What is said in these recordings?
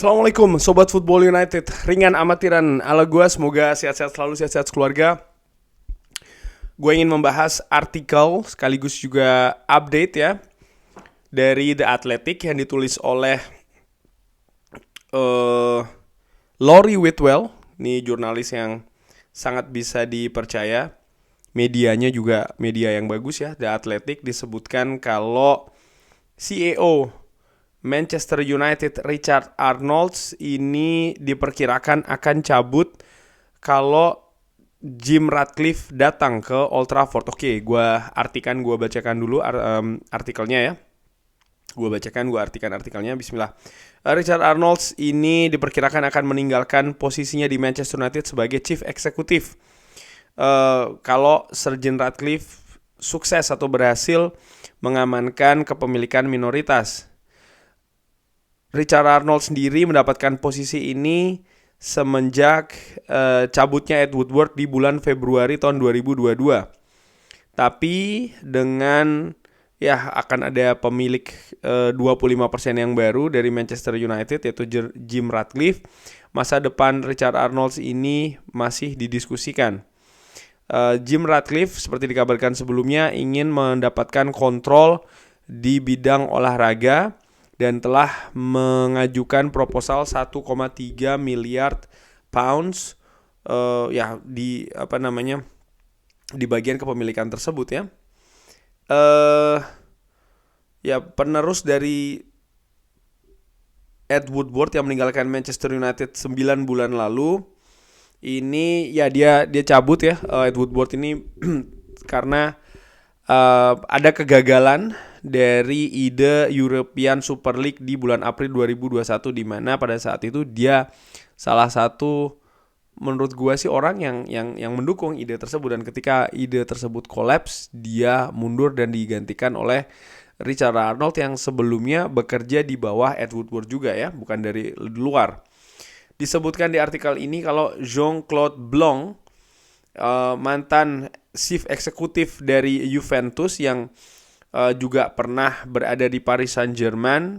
Assalamualaikum Sobat Football United. Ringan amatiran ala gue. Semoga sehat-sehat selalu, sehat-sehat keluarga. Gue ingin membahas artikel sekaligus juga update ya dari The Athletic yang ditulis oleh Laurie Whitwell. Ini jurnalis yang sangat bisa dipercaya. Medianya juga media yang bagus ya. The Athletic disebutkan kalau CEO Manchester United Richard Arnolds ini diperkirakan akan cabut kalau Jim Ratcliffe datang ke Old Trafford. Oke, gue bacakan dulu artikelnya ya. Gue artikan artikelnya. Bismillah. Richard Arnolds ini diperkirakan akan meninggalkan posisinya di Manchester United sebagai Chief Executive. Kalau Sir Jim Ratcliffe sukses atau berhasil mengamankan kepemilikan minoritas. Richard Arnold sendiri mendapatkan posisi ini semenjak cabutnya Ed Woodward di bulan Februari tahun 2022. Tapi dengan akan ada pemilik 25% yang baru dari Manchester United yaitu Jim Ratcliffe, masa depan Richard Arnold ini masih didiskusikan. Jim Ratcliffe seperti dikabarkan sebelumnya ingin mendapatkan kontrol di bidang olahraga dan telah mengajukan proposal 1,3 miliar pounds di bagian kepemilikan tersebut ya. Penerus dari Ed Woodward yang meninggalkan Manchester United 9 bulan lalu ini dia cabut ya, Ed Woodward ini karena ada kegagalan dari ide European Super League di bulan April 2021, di mana pada saat itu dia salah satu menurut gue sih orang yang mendukung ide tersebut, dan ketika ide tersebut kolaps dia mundur dan digantikan oleh Richard Arnold yang sebelumnya bekerja di bawah Ed Woodward juga ya, bukan dari luar. Disebutkan di artikel ini kalau Jean-Claude Blanc, mantan chief eksekutif dari Juventus yang juga pernah berada di Paris Saint-Germain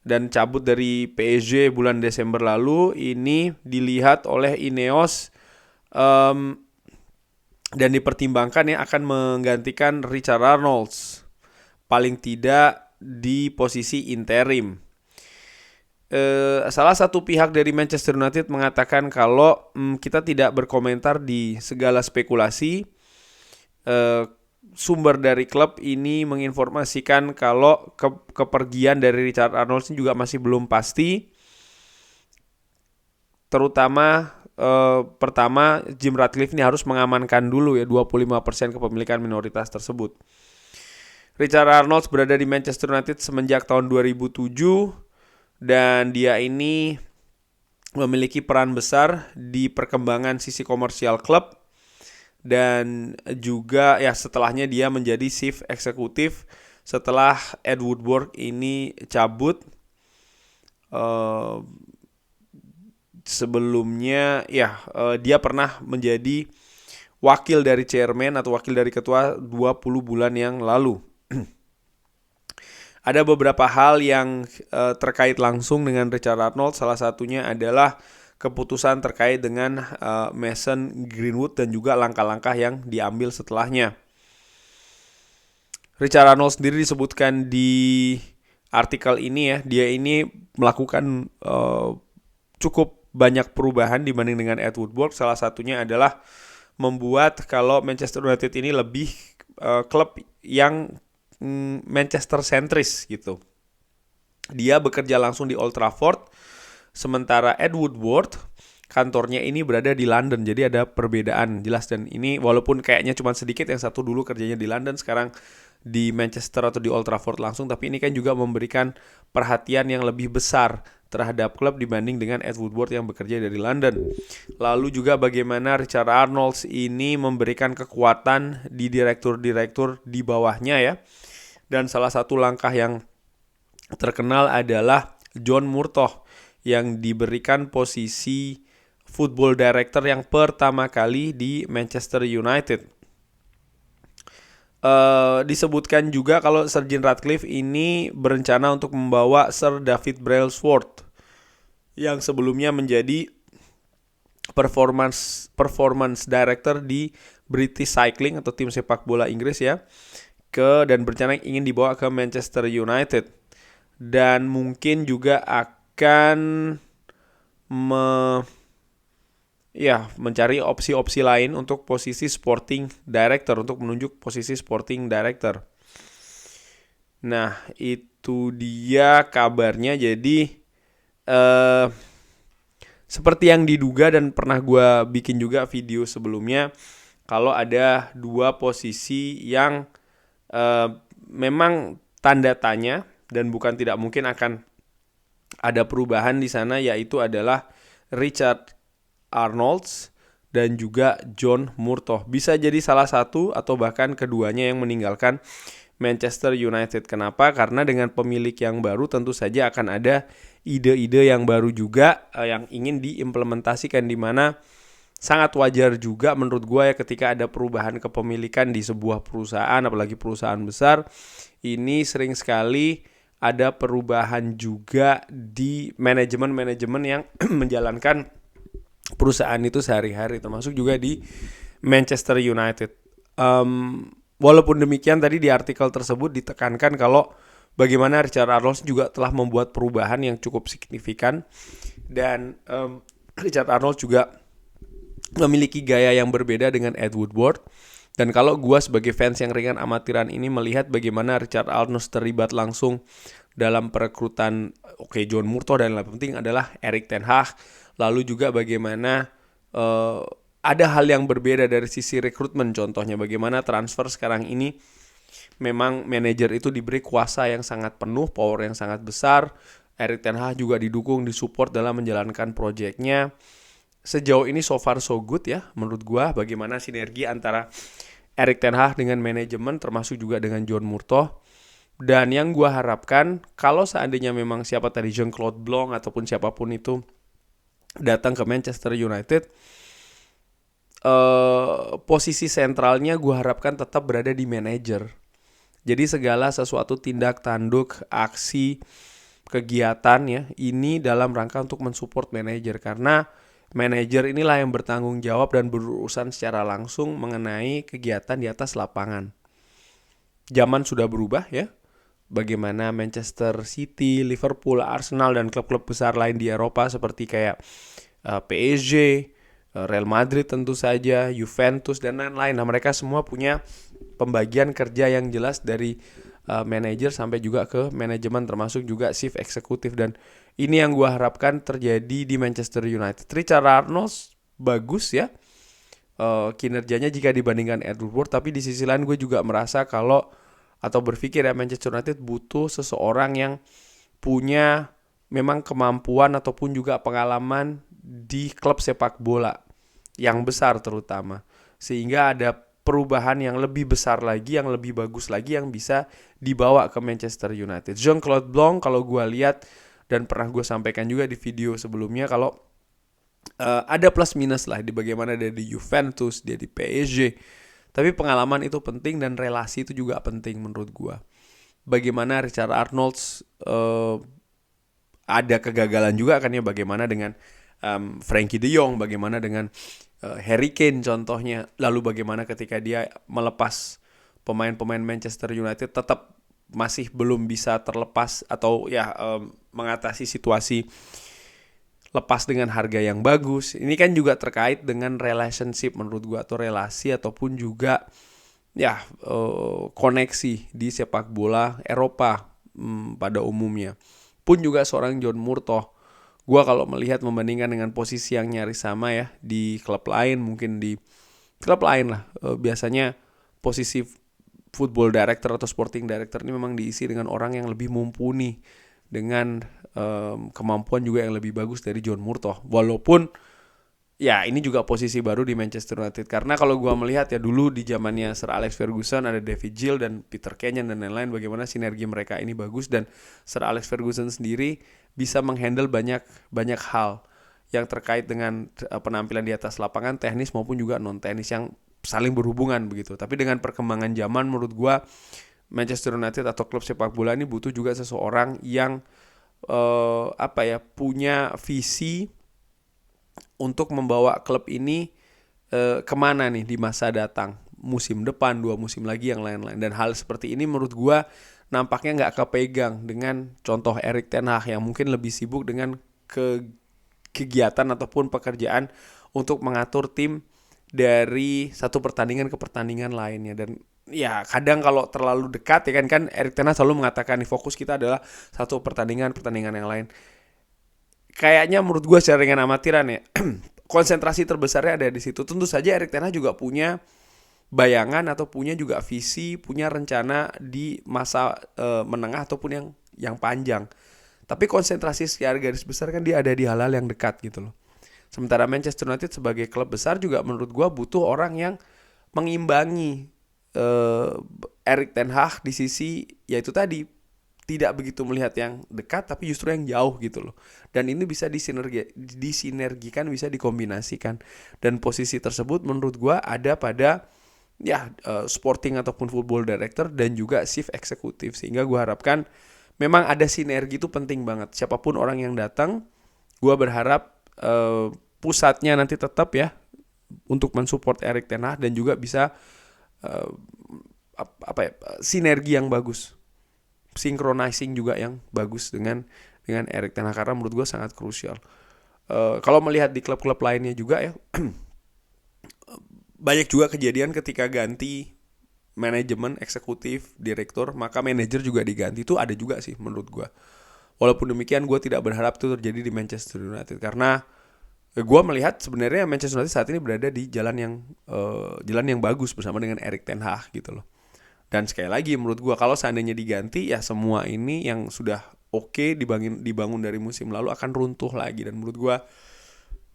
dan cabut dari PSG bulan Desember lalu, ini dilihat oleh Ineos dan dipertimbangkan akan menggantikan Richard Arnolds paling tidak di posisi interim. Salah satu pihak dari Manchester United mengatakan kalau kita tidak berkomentar di segala spekulasi. Sumber dari klub ini menginformasikan kalau kepergian dari Richard Arnold juga masih belum pasti. Terutama pertama Jim Ratcliffe ini harus mengamankan dulu ya 25% kepemilikan minoritas tersebut. Richard Arnold berada di Manchester United semenjak tahun 2007 dan dia ini memiliki peran besar di perkembangan sisi komersial klub. Dan juga setelahnya dia menjadi chief eksekutif setelah Ed Woodward ini cabut. Sebelumnya dia pernah menjadi wakil dari chairman atau wakil dari ketua 20 bulan yang lalu. Ada beberapa hal yang terkait langsung dengan Richard Arnold. Salah satunya adalah keputusan terkait dengan Mason Greenwood dan juga langkah-langkah yang diambil setelahnya. Richard Arnold sendiri disebutkan di artikel ini ya, dia ini melakukan cukup banyak perubahan dibanding dengan Ed Woodward. Salah satunya adalah membuat kalau Manchester United ini lebih klub yang Manchester sentris gitu. Dia bekerja langsung di Old Trafford. Sementara Ed Woodward kantornya ini berada di London, jadi ada perbedaan jelas. Dan ini walaupun kayaknya cuma sedikit, yang satu dulu kerjanya di London, sekarang di Manchester atau di Old Trafford langsung, tapi ini kan juga memberikan perhatian yang lebih besar terhadap klub dibanding dengan Ed Woodward yang bekerja dari London. Lalu juga bagaimana Richard Arnold ini memberikan kekuatan di direktur-direktur di bawahnya ya. Dan salah satu langkah yang terkenal adalah John Murtough yang diberikan posisi football director yang pertama kali di Manchester United. Disebutkan juga kalau Sir Jim Ratcliffe ini berencana untuk membawa Sir David Brailsford yang sebelumnya menjadi performance director di British Cycling atau tim sepak bola Inggris ya, dan berencana ingin dibawa ke Manchester United, dan mungkin juga akan mencari opsi-opsi lain untuk posisi sporting director, untuk menunjuk posisi sporting director. Nah, itu dia kabarnya. Jadi seperti yang diduga dan pernah gue bikin juga video sebelumnya, kalau ada dua posisi yang memang tanda tanya dan bukan tidak mungkin akan ada perubahan di sana, yaitu adalah Richard Arnolds dan juga John Murtough. Bisa jadi salah satu atau bahkan keduanya yang meninggalkan Manchester United. Kenapa? Karena dengan pemilik yang baru tentu saja akan ada ide-ide yang baru juga yang ingin diimplementasikan, di mana sangat wajar juga menurut gue ya ketika ada perubahan kepemilikan di sebuah perusahaan, apalagi perusahaan besar. Ini sering sekali ada perubahan juga di manajemen yang menjalankan perusahaan itu sehari-hari, termasuk juga di Manchester United. Walaupun demikian, tadi di artikel tersebut ditekankan kalau bagaimana Richard Arnold juga telah membuat perubahan yang cukup signifikan, dan Richard Arnold juga memiliki gaya yang berbeda dengan Ed Woodward. Dan kalau gue sebagai fans yang ringan amatiran ini melihat bagaimana Richard Arnold terlibat langsung dalam perekrutan John Murtough, dan yang lebih penting adalah Erik ten Hag. Lalu juga bagaimana ada hal yang berbeda dari sisi rekrutmen, contohnya bagaimana transfer sekarang ini memang manajer itu diberi kuasa yang sangat penuh, power yang sangat besar. Erik ten Hag juga didukung, disupport dalam menjalankan proyeknya. Sejauh ini so far so good ya menurut gua, bagaimana sinergi antara Erik ten Hag dengan manajemen, termasuk juga dengan John Murtough. Dan yang gua harapkan, kalau seandainya memang siapa tadi, Jean-Claude Blanc ataupun siapapun itu datang ke Manchester United, posisi sentralnya gue harapkan tetap berada di manajer. Jadi segala sesuatu tindak tanduk, aksi, kegiatan ya, ini dalam rangka untuk mensupport manajer, karena manajer inilah yang bertanggung jawab dan berurusan secara langsung mengenai kegiatan di atas lapangan. Zaman sudah berubah ya. Bagaimana Manchester City, Liverpool, Arsenal, dan klub-klub besar lain di Eropa seperti kayak PSG, Real Madrid tentu saja, Juventus, dan lain-lain. Nah, mereka semua punya pembagian kerja yang jelas dari manajer sampai juga ke manajemen, termasuk juga chief eksekutif. Dan ini yang gue harapkan terjadi di Manchester United. Richard Arnold bagus ya kinerjanya jika dibandingkan Ed Woodward, tapi di sisi lain gue juga merasa atau berpikir ya, Manchester United butuh seseorang yang punya memang kemampuan ataupun juga pengalaman di klub sepak bola yang besar terutama, sehingga ada perubahan yang lebih besar lagi, yang lebih bagus lagi yang bisa dibawa ke Manchester United. Jean-Claude Blanc kalau gue lihat, dan pernah gue sampaikan juga di video sebelumnya, kalau ada plus minus lah di bagaimana dia di Juventus, dia di PSG. Tapi pengalaman itu penting dan relasi itu juga penting menurut gue. Bagaimana Richard Arnold ada kegagalan juga kan ya, bagaimana dengan Frankie de Jong, bagaimana dengan Harry Kane contohnya. Lalu bagaimana ketika dia melepas pemain-pemain Manchester United tetap masih belum bisa terlepas atau mengatasi situasi lepas dengan harga yang bagus. Ini kan juga terkait dengan relationship menurut gua, atau relasi ataupun juga koneksi di sepak bola Eropa pada umumnya. Pun juga seorang John Murtough, gua kalau melihat membandingkan dengan posisi yang nyaris sama ya di klub lain, mungkin di klub lain lah, biasanya posisi football director atau sporting director ini memang diisi dengan orang yang lebih mumpuni, dengan kemampuan juga yang lebih bagus dari John Murtough. Walaupun ya ini juga posisi baru di Manchester United, karena kalau gue melihat ya dulu di zamannya Sir Alex Ferguson ada David Gill dan Peter Kenyon dan lain-lain, bagaimana sinergi mereka ini bagus, dan Sir Alex Ferguson sendiri bisa menghandle banyak hal yang terkait dengan penampilan di atas lapangan, teknis maupun juga non teknis yang saling berhubungan begitu. Tapi dengan perkembangan zaman menurut gue Manchester United atau klub sepak bola ini butuh juga seseorang yang punya visi untuk membawa klub ini kemana nih di masa datang, musim depan, 2 musim lagi, yang lain-lain. Dan hal seperti ini menurut gua nampaknya nggak kepegang dengan contoh Erik ten Hag yang mungkin lebih sibuk dengan kegiatan ataupun pekerjaan untuk mengatur tim dari satu pertandingan ke pertandingan lainnya. Dan ya kadang kalau terlalu dekat ya kan Erik ten Hag selalu mengatakan nih, fokus kita adalah satu pertandingan yang lain. Kayaknya menurut gue secara dengan amatiran ya, konsentrasi terbesarnya ada di situ. Tentu saja Erik ten Hag juga punya bayangan atau punya juga visi, punya rencana di masa menengah ataupun yang panjang. Tapi konsentrasi secara garis besar kan dia ada di hal-hal yang dekat gitu loh. Sementara Manchester United sebagai klub besar juga menurut gue butuh orang yang mengimbangi Erik ten Hag di sisi yaitu tadi tidak begitu melihat yang dekat tapi justru yang jauh gitu loh. Dan ini bisa disinergikan, bisa dikombinasikan. Dan posisi tersebut menurut gue ada pada sporting ataupun football director dan juga chief eksekutif. Sehingga gue harapkan memang ada sinergi, itu penting banget. Siapapun orang yang datang, gue berharap pusatnya nanti tetap ya untuk mensupport Erik ten Hag dan juga bisa sinergi yang bagus, synchronizing juga yang bagus dengan Erik ten Hag, karena menurut gue sangat krusial. Kalau melihat di klub-klub lainnya juga ya, banyak juga kejadian ketika ganti manajemen, eksekutif, direktur, maka manajer juga diganti. Itu ada juga sih menurut gue. Walaupun demikian gue tidak berharap itu terjadi di Manchester United, karena gue melihat sebenarnya Manchester United saat ini berada di jalan yang bagus bersama dengan Erik ten Hag gitu loh. Dan sekali lagi menurut gue kalau seandainya diganti ya semua ini yang sudah oke dibangun dari musim lalu akan runtuh lagi. Dan menurut gue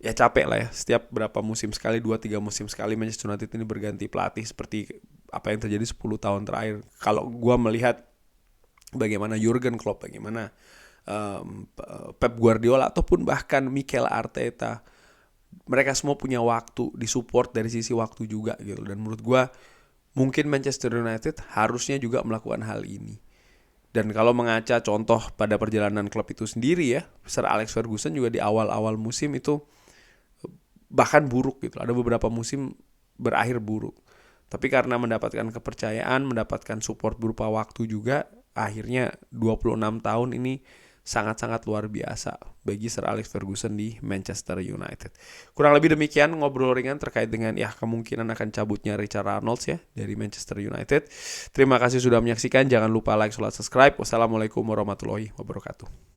ya capek lah ya, setiap berapa musim sekali, 2-3 musim sekali Manchester United ini berganti pelatih seperti apa yang terjadi 10 tahun terakhir. Kalau gue melihat bagaimana Jurgen Klopp, bagaimana Pep Guardiola ataupun bahkan Mikel Arteta, mereka semua punya waktu, disupport dari sisi waktu juga gitu. Dan menurut gue mungkin Manchester United harusnya juga melakukan hal ini. Dan kalau mengaca contoh pada perjalanan klub itu sendiri ya, Sir Alex Ferguson juga di awal-awal musim itu bahkan buruk gitu. Ada beberapa musim berakhir buruk. Tapi karena mendapatkan kepercayaan, mendapatkan support berupa waktu juga, akhirnya 26 tahun ini sangat-sangat luar biasa bagi Sir Alex Ferguson di Manchester United. Kurang lebih demikian ngobrol ringan terkait dengan kemungkinan akan cabutnya Richard Arnold ya dari Manchester United. Terima kasih sudah menyaksikan. Jangan lupa like, subscribe. Wassalamualaikum warahmatullahi wabarakatuh.